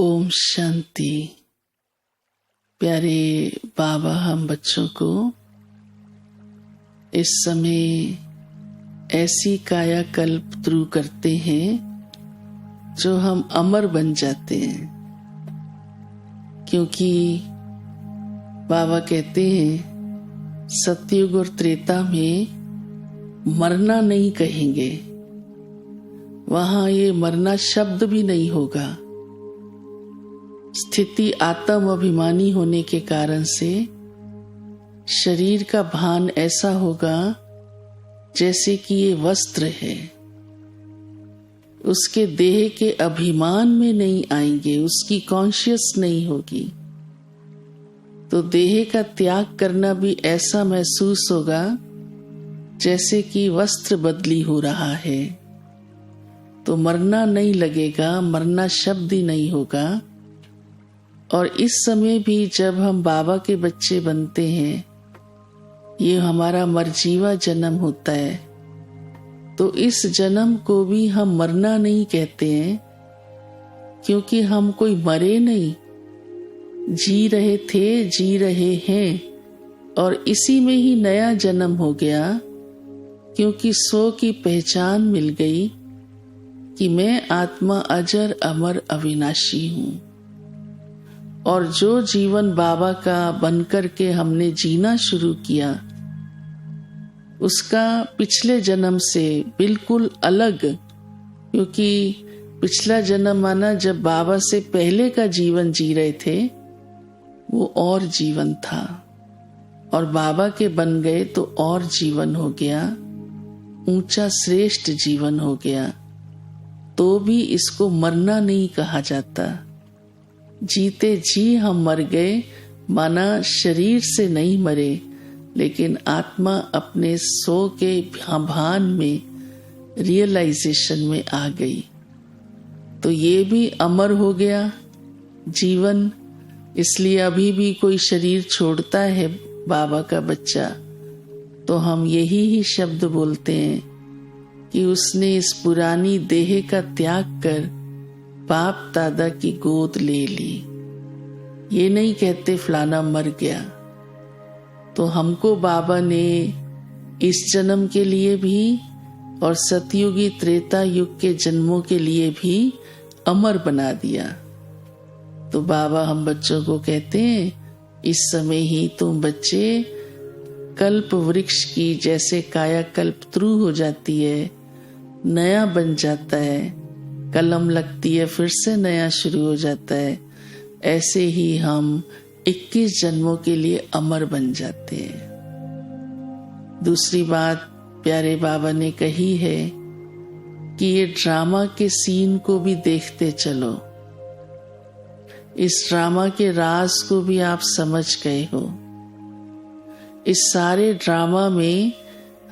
ओम शांति। प्यारे बाबा हम बच्चों को इस समय ऐसी कायाकल्प शुरू करते हैं जो हम अमर बन जाते हैं, क्योंकि बाबा कहते हैं सतयुग और त्रेता में मरना नहीं कहेंगे, वहां ये मरना शब्द भी नहीं होगा। स्थिति आत्म अभिमानी होने के कारण से शरीर का भान ऐसा होगा जैसे कि ये वस्त्र है, उसके देह के अभिमान में नहीं आएंगे, उसकी कॉन्शियस नहीं होगी। तो देह का त्याग करना भी ऐसा महसूस होगा जैसे कि वस्त्र बदली हो रहा है। तो मरना नहीं लगेगा, मरना शब्द ही नहीं होगा। और इस समय भी जब हम बाबा के बच्चे बनते हैं, ये हमारा मरजीवा जन्म होता है, तो इस जन्म को भी हम मरना नहीं कहते हैं, क्योंकि हम कोई मरे नहीं, जी रहे थे, जी रहे हैं, और इसी में ही नया जन्म हो गया, क्योंकि स्व की पहचान मिल गई कि मैं आत्मा अजर अमर अविनाशी हूं। और जो जीवन बाबा का बनकर के हमने जीना शुरू किया, उसका पिछले जन्म से बिल्कुल अलग, क्योंकि पिछला जन्म माना जब बाबा से पहले का जीवन जी रहे थे, वो और जीवन था, और बाबा के बन गए तो और जीवन हो गया, ऊंचा श्रेष्ठ जीवन हो गया। तो भी इसको मरना नहीं कहा जाता। जीते जी हम मर गए, माना शरीर से नहीं मरे, लेकिन आत्मा अपने सो के भान में, रियलाइजेशन में आ गई। तो ये भी अमर हो गया जीवन। इसलिए अभी भी कोई शरीर छोड़ता है बाबा का बच्चा, तो हम यही ही शब्द बोलते हैं कि उसने इस पुरानी देह का त्याग कर बाप दादा की गोद ले ली। ये नहीं कहते फलाना मर गया। तो हमको बाबा ने इस जन्म के लिए भी और सतयुगी त्रेता युग के जन्मों के लिए भी अमर बना दिया। तो बाबा हम बच्चों को कहते हैं, इस समय ही तुम बच्चे कल्प वृक्ष की जैसे कायाकल्प शुरू हो जाती है, नया बन जाता है, कलम लगती है फिर से नया शुरू हो जाता है, ऐसे ही हम 21 जन्मों के लिए अमर बन जाते हैं। दूसरी बात प्यारे बाबा ने कही है कि ये ड्रामा के सीन को भी देखते चलो। इस ड्रामा के राज को भी आप समझ गए हो। इस सारे ड्रामा में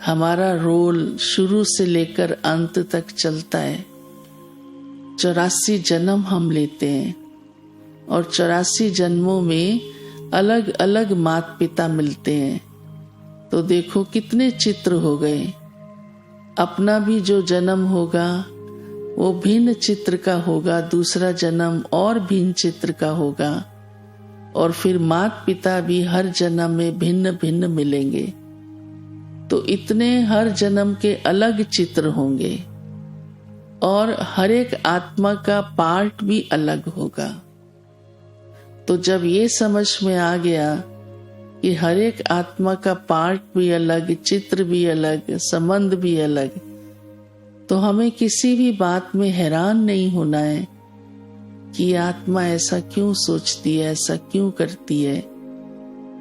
हमारा रोल शुरू से लेकर अंत तक चलता है। 84 जन्म हम लेते हैं, और 84 जन्मों में अलग अलग माता पिता मिलते हैं। तो देखो कितने चित्र हो गए। अपना भी जो जन्म होगा वो भिन्न चित्र का होगा, दूसरा जन्म और भिन्न चित्र का होगा, और फिर माता पिता भी हर जन्म में भिन्न भिन्न मिलेंगे। तो इतने हर जन्म के अलग चित्र होंगे, और हर एक आत्मा का पार्ट भी अलग होगा। तो जब ये समझ में आ गया कि हर एक आत्मा का पार्ट भी अलग, चित्र भी अलग, संबंध भी अलग, तो हमें किसी भी बात में हैरान नहीं होना है कि आत्मा ऐसा क्यों सोचती है, ऐसा क्यों करती है,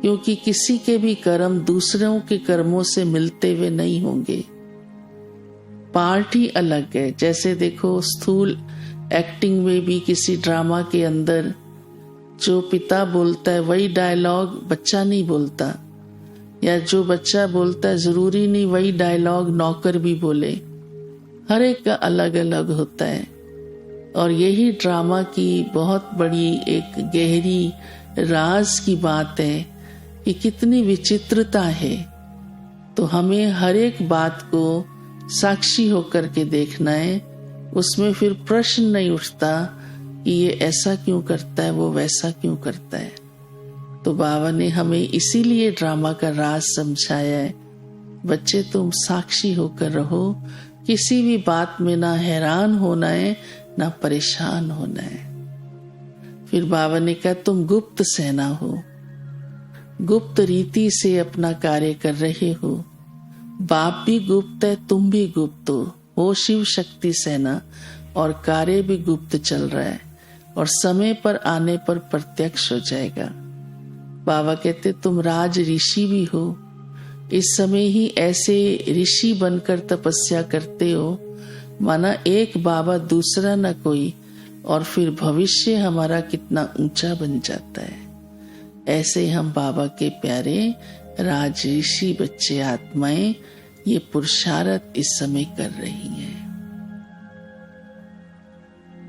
क्योंकि किसी के भी कर्म दूसरों के कर्मों से मिलते हुए नहीं होंगे। पार्ट ही अलग है। जैसे देखो स्थूल एक्टिंग में भी किसी ड्रामा के अंदर जो पिता बोलता है वही डायलॉग बच्चा नहीं बोलता, या जो बच्चा बोलता है जरूरी नहीं वही डायलॉग नौकर भी बोले। हर एक का अलग अलग होता है। और यही ड्रामा की बहुत बड़ी एक गहरी राज की बात है कि कितनी विचित्रता है। तो हमें हर एक बात को साक्षी होकर के देखना है। उसमें फिर प्रश्न नहीं उठता कि ये ऐसा क्यों करता है, वो वैसा क्यों करता है। तो बाबा ने हमें इसीलिए ड्रामा का राज समझाया है, बच्चे तुम साक्षी होकर रहो, किसी भी बात में ना हैरान होना है ना परेशान होना है। फिर बाबा ने कहा तुम गुप्त सेना हो, गुप्त रीति से अपना कार्य कर रहे हो, बाप भी गुप्त है, तुम भी गुप्त हो शिव शक्ति सेना, और कार्य भी गुप्त चल रहा है और समय पर आने पर प्रत्यक्ष हो जाएगा। बाबा कहते तुम राज ऋषि भी हो, इस समय ही ऐसे ऋषि बनकर तपस्या करते हो माना एक बाबा दूसरा न कोई, और फिर भविष्य हमारा कितना ऊंचा बन जाता है। ऐसे हम बाबा के प्यारे राज ऋषि बच्चे आत्माएं ये पुरुषार्थ इस समय कर रही हैं।